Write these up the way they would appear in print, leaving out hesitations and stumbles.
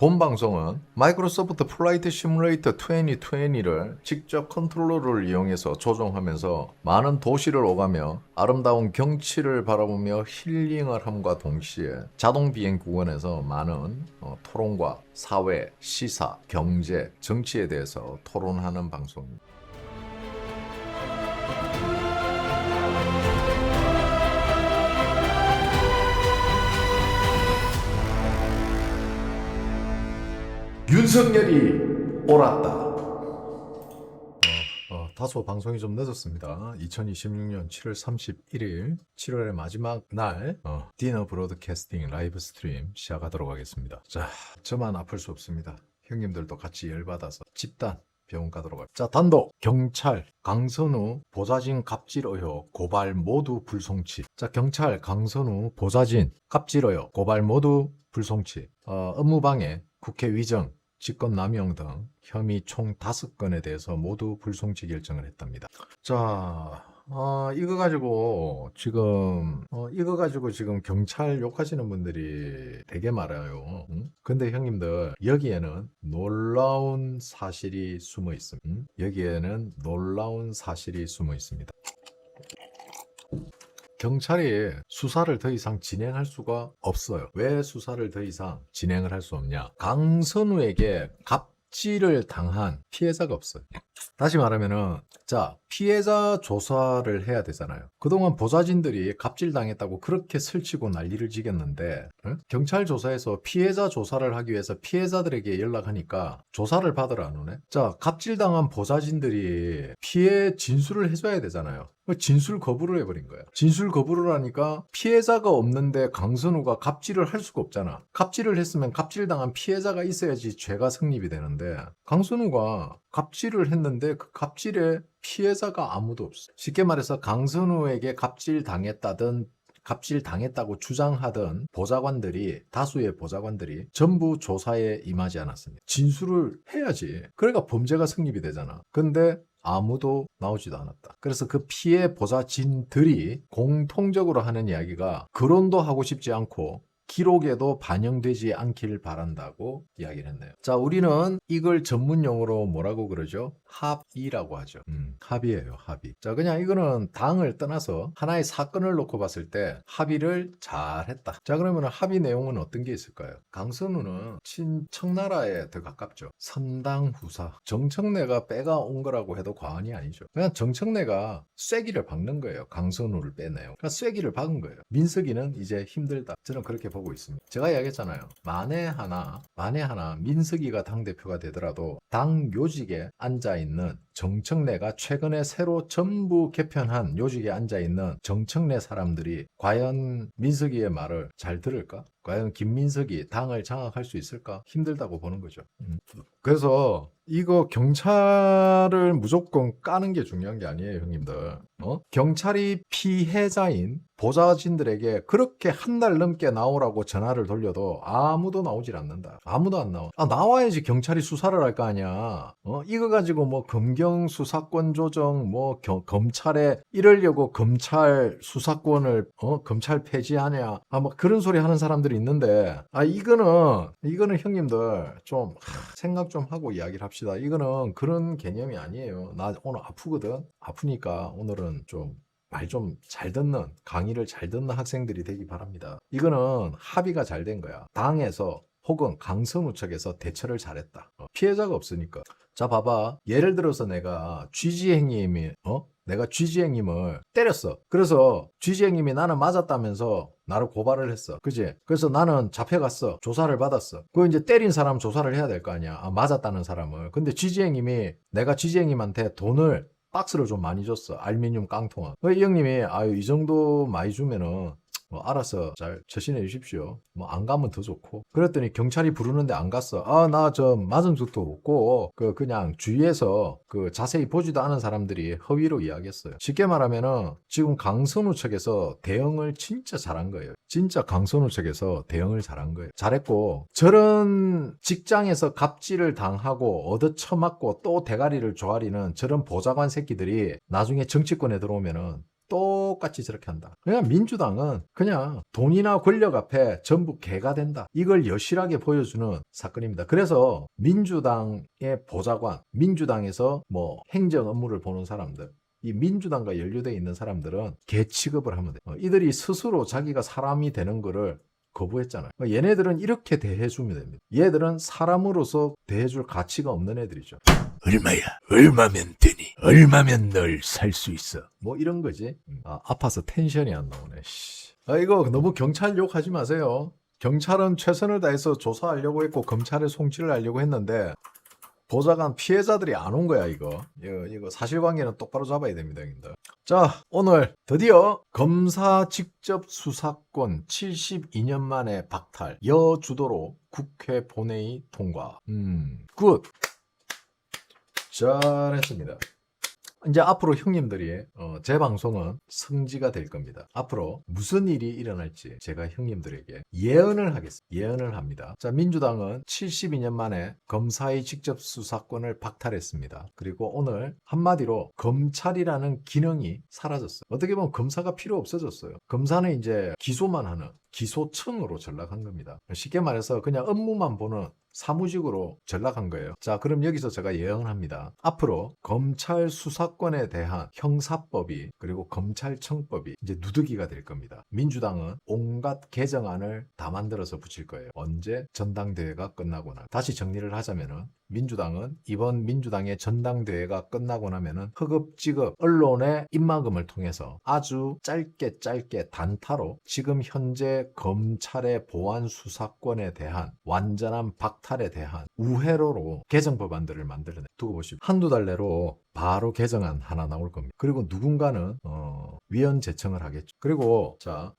본 방송은 마이크로소프트 플라이트 시뮬레이터 2020를 직접 컨트롤러를 이용해서 조종하면서 많은 도시를 오가며 아름다운 경치를 바라보며 힐링을 함과 동시에 자동 비행 구간에서 많은 토론과 사회, 시사, 경제, 정치에 대해서 토론하는 방송입니다. 윤석열이 옳았다. 다소 방송이 좀 늦었습니다. 2026년 7월 31일, 7월의 마지막 날 디너 브로드캐스팅 라이브 스트림 시작하도록 하겠습니다. 자, 저만 아플 수 없습니다. 형님들도 같이 열받아서 집단 병원 가도록 하겠습니다. 자, 단독 경찰 강선우 보좌진 갑질 의혹 고발 모두 불송치. 자, 경찰 강선우 보좌진 갑질 의혹 고발 모두 불송치. 업무방해, 국회 위정, 직권남용 등 혐의 총 5건에 대해서 모두 불송치 결정을 했답니다. 자, 이거 가지고 지금 경찰 욕하시는 분들이 되게 많아요. 근데 형님들, 여기에는 놀라운 사실이 숨어 있습니다. 여기에는 놀라운 사실이 숨어 있습니다. 경찰이 수사를 더 이상 진행할 수가 없어요. 왜 수사를 더 이상 진행을 할 수 없냐? 강선우에게 갑질을 당한 피해자가 없어요. 다시 말하면은, 자, 피해자 조사를 해야 되잖아요. 그동안 보좌진들이 갑질당했다고 그렇게 설치고 난리를 지겼는데, 경찰 조사에서 피해자 조사를 하기 위해서 피해자들에게 연락하니까 조사를 받으러 안 오네? 자, 갑질당한 보좌진들이 피해 진술을 해줘야 되잖아요. 진술 거부를 해버린 거야. 진술 거부를 하니까 피해자가 없는데 강선우가 갑질을 할 수가 없잖아. 갑질을 했으면 갑질당한 피해자가 있어야지 죄가 성립이 되는데, 강선우가 갑질을 했는데 그 갑질에 피해자가 아무도 없어. 쉽게 말해서 강선우에게 갑질당했다고 주장하던 다수의 보좌관들이 전부 조사에 임하지 않았습니다. 진술을 해야지. 그러니까 범죄가 성립이 되잖아. 근데 아무도 나오지도 않았다. 그래서 그 피해 보좌진들이 공통적으로 하는 이야기가 거론도 하고 싶지 않고 기록에도 반영되지 않길 바란다고 이야기를 했네요. 자, 우리는 이걸 전문 용어로 뭐라고 그러죠? 합의라고 하죠. 합의예요, 합의. 자, 그냥 이거는 당을 떠나서 하나의 사건을 놓고 봤을 때 합의를 잘 했다. 자, 그러면 합의 내용은 어떤 게 있을까요? 강선우는 친청나라에 더 가깝죠. 선당후사. 정청래가 빼가 온 거라고 해도 과언이 아니죠. 그냥 정청래가 쐐기를 박는 거예요. 강선우를 빼내요. 그러니까 쐐기를 박은 거예요. 민석이는 이제 힘들다. 저는 그렇게 보고 있습니다. 제가 이야기했잖아요. 만에 하나 민석이가 당대표가 되더라도 당 요직에 앉아있는 정청래가 최근에 새로 전부 개편한 요직에 앉아있는 정청래 사람들이 과연 민석이의 말을 잘 들을까? 과연 김민석이 당을 장악할 수 있을까? 힘들다고 보는 거죠. 그래서 이거 경찰을 무조건 까는 게 중요한 게 아니에요, 형님들. 경찰이 피해자인 보좌진들에게 그렇게 한 달 넘게 나오라고 전화를 돌려도 아무도 나오질 않는다. 아무도 안 나와. 나와야지 경찰이 수사를 할 거 아니야. 이거 가지고 뭐 검경 수사권 조정, 뭐 검찰에 이러려고 검찰 수사권을 검찰 폐지하냐. 뭐 그런 소리 하는 사람들이 있는데, 이거는 형님들 좀 생각 좀 하고 이야기를 합시다. 이거는 그런 개념이 아니에요. 나 오늘 아프거든. 아프니까 오늘은 좀 말 좀 잘 듣는, 강의를 잘 듣는 학생들이 되기 바랍니다. 이거는 합의가 잘 된 거야. 당에서 혹은 강선우 측에서 대처를 잘했다. 피해자가 없으니까. 자, 봐봐. 예를 들어서 내가 쥐지행님을 때렸어. 그래서 쥐지행님이 나는 맞았다면서 나를 고발을 했어. 그지? 그래서 나는 잡혀갔어. 조사를 받았어. 그 이제 때린 사람 조사를 해야 될 거 아니야. 맞았다는 사람을. 근데 쥐지행님이 내가 쥐지행님한테 돈을 박스를 좀 많이 줬어. 알루미늄 깡통을. 이 형님이 이 정도 많이 주면은 알아서 잘 처신해 주십시오. 안 가면 더 좋고. 그랬더니 경찰이 부르는데 안 갔어. 나 저 맞은 적도 없고 그냥 주위에서 자세히 보지도 않은 사람들이 허위로 이야기했어요. 쉽게 말하면은 지금 강선우 측에서 대응을 진짜 잘한 거예요. 진짜 강선우 측에서 대응을 잘한 거예요. 잘했고, 저런 직장에서 갑질을 당하고 얻어쳐맞고 또 대가리를 조아리는 저런 보좌관 새끼들이 나중에 정치권에 들어오면은 똑같이 저렇게 한다. 그냥 민주당은 그냥 돈이나 권력 앞에 전부 개가 된다. 이걸 여실하게 보여주는 사건입니다. 그래서 민주당의 보좌관, 민주당에서 뭐 행정 업무를 보는 사람들, 이 민주당과 연루되어 있는 사람들은 개 취급을 하면 돼. 이들이 스스로 자기가 사람이 되는 거를 거부했잖아요. 얘네들은 이렇게 대해주면 됩니다. 얘들은 사람으로서 대해줄 가치가 없는 애들이죠. 얼마야? 얼마면 되니? 얼마면 널 살 수 있어? 뭐 이런 거지. 아파서 텐션이 안 나오네. 씨. 이거 너무 경찰 욕하지 마세요. 경찰은 최선을 다해서 조사하려고 했고 검찰에 송치를 하려고 했는데 보좌관 피해자들이 안 온 거야. 이거 사실관계는 똑바로 잡아야 됩니다, 형님들. 자, 오늘 드디어 검사 직접 수사권 72년 만에 박탈, 여주도로 국회 본회의 통과. 굿. 잘했습니다. 이제 앞으로 형님들이 제 방송은 성지가 될 겁니다. 앞으로 무슨 일이 일어날지 제가 형님들에게 예언을 하겠습니다. 예언을 합니다. 자, 민주당은 72년 만에 검사의 직접 수사권을 박탈했습니다. 그리고 오늘 한마디로 검찰이라는 기능이 사라졌어요. 어떻게 보면 검사가 필요 없어졌어요. 검사는 이제 기소만 하는 기소청으로 전락한 겁니다. 쉽게 말해서 그냥 업무만 보는 사무직으로 전락한 거예요. 자, 그럼 여기서 제가 예언합니다. 앞으로 검찰 수사권에 대한 형사법이 그리고 검찰청법이 이제 누더기가 될 겁니다. 민주당은 온갖 개정안을 다 만들어서 붙일 거예요. 언제? 전당대회가 끝나고 나. 다시 정리를 하자면은 민주당은 이번 민주당의 전당대회가 끝나고 나면은 허겁지겁 언론의 입막음을 통해서 아주 짧게 단타로 지금 현재 검찰의 보안 수사권에 대한 완전한 박탈에 대한 우회로로 개정 법안들을 만들어내 두고 보십시오. 한두 달 내로 바로 개정안 하나 나올 겁니다. 그리고 누군가는 위원 제청을 하겠죠. 그리고 자,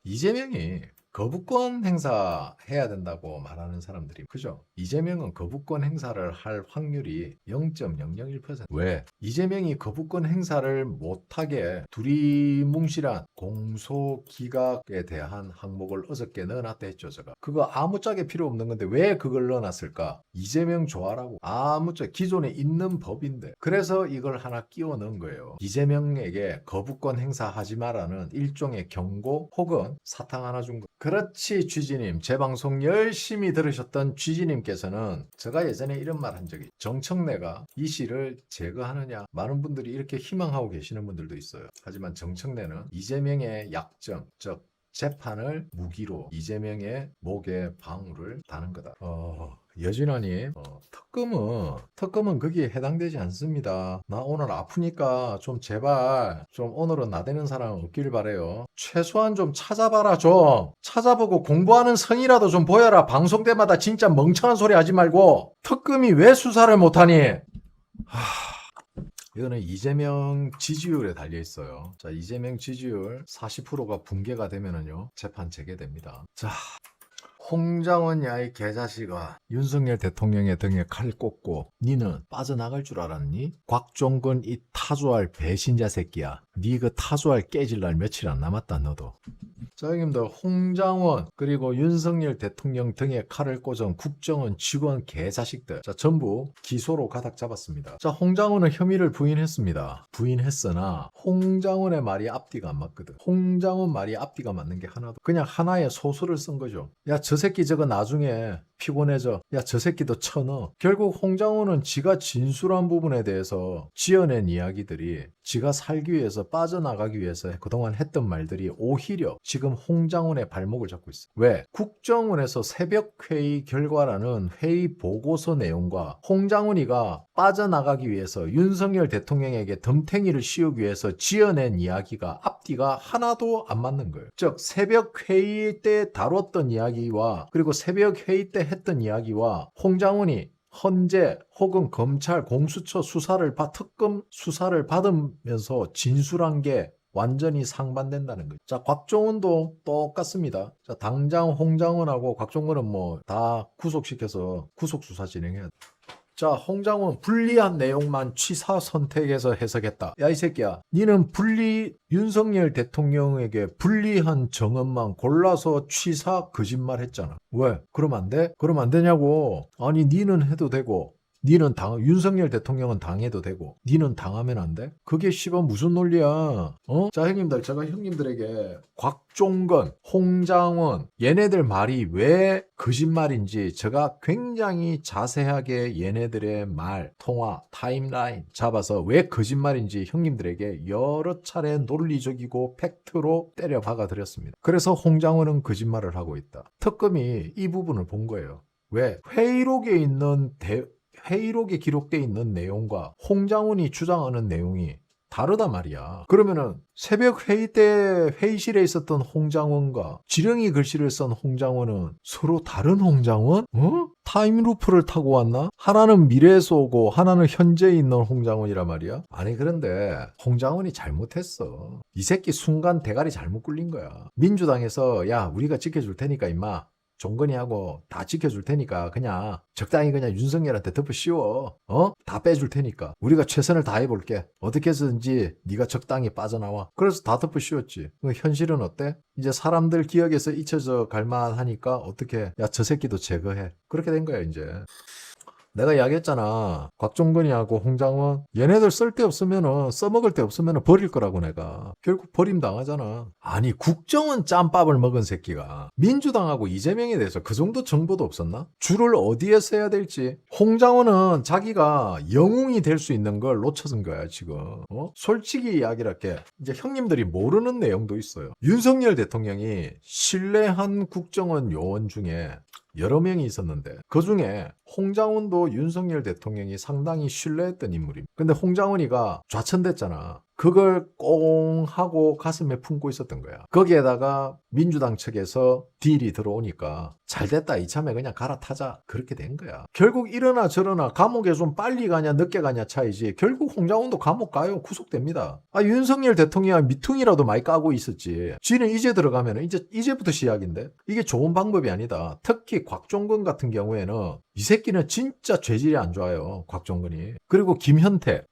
이재명이 거부권 행사해야 된다고 말하는 사람들이 그죠? 이재명은 거부권 행사를 할 확률이 0.001%. 왜? 이재명이 거부권 행사를 못하게 두리뭉실한 공소기각에 대한 항목을 어저께 넣어놨다 했죠. 제가 그거 아무짝에 필요 없는 건데 왜 그걸 넣어놨을까? 이재명 좋아라고 아무짝 기존에 있는 법인데 그래서 이걸 하나 끼워 넣은 거예요. 이재명에게 거부권 행사하지 마라는 일종의 경고 혹은 사탕 하나 준 거. 그렇지, 쥐지님. 제 방송 열심히 들으셨던 쥐지님께서는 제가 예전에 이런 말 한 적이 정청래가 이 씨를 제거하느냐 많은 분들이 이렇게 희망하고 계시는 분들도 있어요. 하지만 정청래는 이재명의 약점 즉 재판을 무기로 이재명의 목에 방울을 다는 거다. 여진아님, 특검은 거기에 해당되지 않습니다. 나 오늘 아프니까 좀 제발 좀 오늘은 나대는 사람 없길 바래요. 최소한 좀 찾아봐라. 좀 찾아보고 공부하는 성이라도 좀 보여라. 방송 때마다 진짜 멍청한 소리 하지 말고. 특검이 왜 수사를 못하니? 이거는 이재명 지지율에 달려 있어요. 자, 이재명 지지율 40%가 붕괴가 되면은요 재판 재개됩니다. 자, 홍장원 야이 개자식아, 윤석열 대통령의 등에 칼 꽂고 니는 빠져나갈 줄 알았니? 곽종근 이 타조알 배신자 새끼야. 니 그 타조알 깨질 날 며칠 안 남았다 너도. 자, 형님들, 홍장원 그리고 윤석열 대통령 등에 칼을 꽂은 국정원 직원 개자식들, 자, 전부 기소로 가닥 잡았습니다. 자, 홍장원은 혐의를 부인했습니다. 부인했으나 홍장원의 말이 앞뒤가 안 맞거든. 홍장원 말이 앞뒤가 맞는 게 하나도, 그냥 하나의 소설을 쓴 거죠. 야, 저 새끼 저거 나중에 피곤해져. 야, 저 새끼도 쳐넣어. 결국 홍장원은 지가 진술한 부분에 대해서 지어낸 이야기들이 지가 살기 위해서 빠져나가기 위해서 그동안 했던 말들이 오히려 지금 홍장원의 발목을 잡고 있어. 왜? 국정원에서 새벽회의 결과라는 회의 보고서 내용과 홍장원이가 빠져나가기 위해서 윤석열 대통령에게 덤탱이를 씌우기 위해서 지어낸 이야기가 앞뒤가 하나도 안 맞는 거예요. 즉 새벽회의 때 다뤘던 이야기와 그리고 새벽회의 때 했던 이야기와 홍장원이 헌재 혹은 검찰 공수처 수사를 특검 수사를 받으면서 진술한 게 완전히 상반된다는 거죠. 자, 곽종원도 똑같습니다. 자, 당장 홍장원하고 곽종원은 뭐 다 구속시켜서 구속수사 진행해야 돼. 자, 홍장원 불리한 내용만 취사 선택해서 해석했다. 야, 이 새끼야, 니는 윤석열 대통령에게 불리한 정언만 골라서 취사 거짓말 했잖아. 왜? 그럼 안 돼? 그럼 안 되냐고. 아니, 니는 해도 되고 니는 윤석열 대통령은 당해도 되고 니는 당하면 안 돼? 그게 씨발 무슨 논리야? 자, 형님들, 제가 형님들에게 곽종건, 홍장원 얘네들 말이 왜 거짓말인지 제가 굉장히 자세하게 얘네들의 말, 통화, 타임라인 잡아서 왜 거짓말인지 형님들에게 여러 차례 논리적이고 팩트로 때려 박아 드렸습니다. 그래서 홍장원은 거짓말을 하고 있다. 특검이 이 부분을 본 거예요. 왜? 회의록에 기록되어 있는 내용과 홍장원이 주장하는 내용이 다르다 말이야. 그러면은 새벽 회의 때 회의실에 있었던 홍장원과 지렁이 글씨를 쓴 홍장원은 서로 다른 홍장원? 타임루프를 타고 왔나? 하나는 미래에서 오고 하나는 현재에 있는 홍장원이란 말이야. 아니 그런데 홍장원이 잘못했어. 이 새끼 순간 대가리 잘못 굴린 거야. 민주당에서 야 우리가 지켜줄 테니까 임마 종건이하고 다 지켜줄 테니까 그냥 적당히 그냥 윤석열한테 덮어 씌워. 다 빼줄 테니까 우리가 최선을 다해볼게. 어떻게 해서든지 네가 적당히 빠져나와. 그래서 다 덮어 씌웠지. 현실은 어때? 이제 사람들 기억에서 잊혀져 갈만하니까 어떻게 야 저 새끼도 제거해. 그렇게 된 거야 이제. 내가 이야기했잖아. 곽종건이하고 홍장원 얘네들 쓸데없으면은 써먹을 데 없으면은 버릴 거라고 내가. 결국 버림당하잖아. 아니 국정원 짬밥을 먹은 새끼가 민주당하고 이재명에 대해서 그 정도 정보도 없었나? 줄을 어디에 써야 될지. 홍장원은 자기가 영웅이 될 수 있는 걸 놓쳐진 거야 지금. 솔직히 이야기를 할게. 이제 형님들이 모르는 내용도 있어요. 윤석열 대통령이 신뢰한 국정원 요원 중에 여러 명이 있었는데 그 중에 홍장원도 윤석열 대통령이 상당히 신뢰했던 인물입니다. 근데 홍장원이가 좌천됐잖아. 그걸 꽁 하고 가슴에 품고 있었던 거야. 거기에다가 민주당 측에서 딜이 들어오니까 잘됐다 이참에 그냥 갈아타자 그렇게 된 거야. 결국 이러나 저러나 감옥에 좀 빨리 가냐 늦게 가냐 차이지. 결국 홍장원도 감옥 가요. 구속됩니다. 윤석열 대통령이 미퉁이라도 많이 까고 있었지. 쥐는 이제 들어가면 이제부터 시작인데 이게 좋은 방법이 아니다. 특히 곽종건 같은 경우에는 이 새끼는 진짜 죄질이 안 좋아요. 곽종건이. 그리고 김현태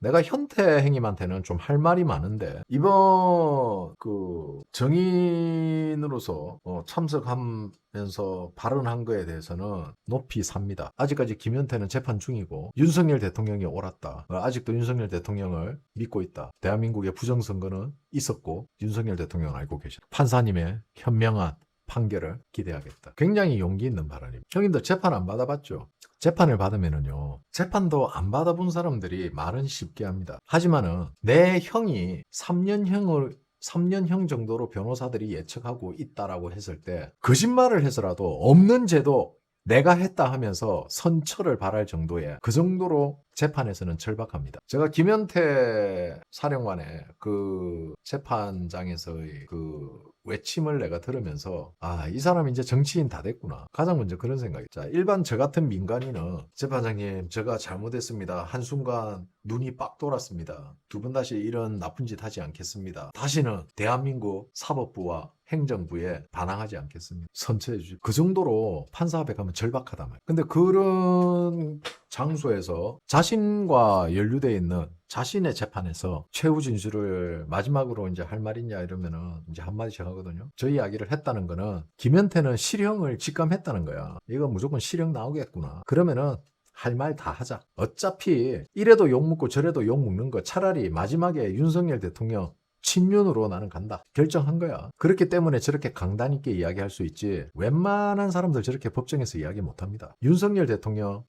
내가 현태 행님한테는 좀 할 말이 많은데 이번 그 정인으로서 참석하면서 발언한 거에 대해서는 높이 삽니다. 아직까지 김현태는 재판 중이고 윤석열 대통령이 옳았다. 아직도 윤석열 대통령을 믿고 있다. 대한민국의 부정선거는 있었고 윤석열 대통령은 알고 계시다. 판사님의 현명한 판결을 기대하겠다. 굉장히 용기 있는 발언입니다. 형님들 재판 안 받아봤죠? 재판을 받으면은요, 재판도 안 받아본 사람들이 말은 쉽게 합니다. 하지만은 내 형이 3년형 정도로 변호사들이 예측하고 있다라고 했을 때 거짓말을 해서라도 없는 죄도 내가 했다 하면서 선처를 바랄 정도의 그 정도로 재판에서는 절박합니다. 제가 김현태 사령관의 그 재판장에서의 그 외침을 내가 들으면서 이 사람 이제 정치인 다 됐구나. 가장 먼저 그런 생각이. 자, 일반 저 같은 민간인은 재판장님 제가 잘못했습니다. 한순간 눈이 빡 돌았습니다. 두 번 다시 이런 나쁜 짓 하지 않겠습니다. 다시는 대한민국 사법부와 행정부에 반항하지 않겠습니다. 선처해 주십시오. 그 정도로 판사 앞에 가면 절박하단 말이에요. 근데 그런 장소에서 자신과 연루되어 있는 자신의 재판에서 최후 진술을 마지막으로 이제 할 말 있냐 이러면은 이제 한마디씩 하거든요. 저 이야기를 했다는 거는 김현태는 실형을 직감했다는 거야. 이거 무조건 실형 나오겠구나. 그러면은 할 말 다 하자. 어차피 이래도 욕 먹고 저래도 욕 먹는 거 차라리 마지막에 윤석열 대통령 친윤으로 나는 간다. 결정한 거야. 그렇기 때문에 저렇게 강단 있게 이야기할 수 있지 웬만한 사람들 저렇게 법정에서 이야기 못합니다. 윤석열 대통령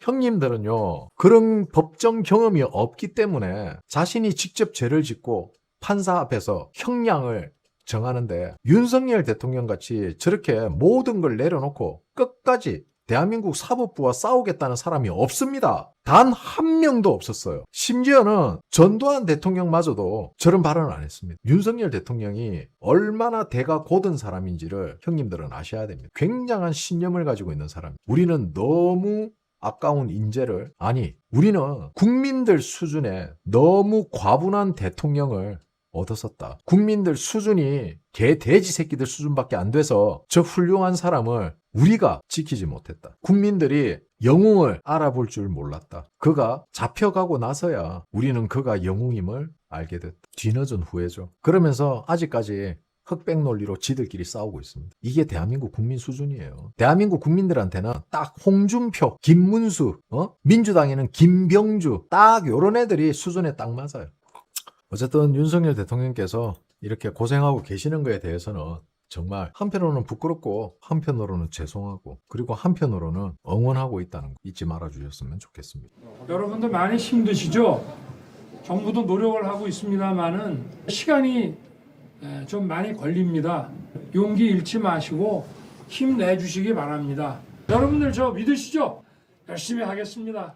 형님들은요 그런 법정 경험이 없기 때문에 자신이 직접 죄를 짓고 판사 앞에서 형량을 정하는데 윤석열 대통령 같이 저렇게 모든 걸 내려놓고 끝까지 대한민국 사법부와 싸우겠다는 사람이 없습니다. 단 한 명도 없었어요. 심지어는 전두환 대통령마저도 저런 발언을 안 했습니다. 윤석열 대통령이 얼마나 대가 고든 사람인지를 형님들은 아셔야 됩니다. 굉장한 신념을 가지고 있는 사람. 우리는 너무 아까운 인재를 우리는 국민들 수준의 너무 과분한 대통령을 얻었었다. 국민들 수준이 개 돼지 새끼들 수준밖에 안 돼서 저 훌륭한 사람을 우리가 지키지 못했다. 국민들이 영웅을 알아볼 줄 몰랐다. 그가 잡혀가고 나서야 우리는 그가 영웅임을 알게 됐다. 뒤늦은 후회죠. 그러면서 아직까지 흑백 논리로 지들끼리 싸우고 있습니다. 이게 대한민국 국민 수준이에요. 대한민국 국민들한테는 딱 홍준표, 김문수, 민주당에는 김병주 딱 요런 애들이 수준에 딱 맞아요. 어쨌든 윤석열 대통령께서 이렇게 고생하고 계시는 거에 대해서는 정말 한편으로는 부끄럽고 한편으로는 죄송하고 그리고 한편으로는 응원하고 있다는 거 잊지 말아 주셨으면 좋겠습니다. 여러분들 많이 힘드시죠? 정부도 노력을 하고 있습니다만은 시간이 좀 많이 걸립니다. 용기 잃지 마시고 힘내 주시기 바랍니다. 여러분들 저 믿으시죠? 열심히 하겠습니다.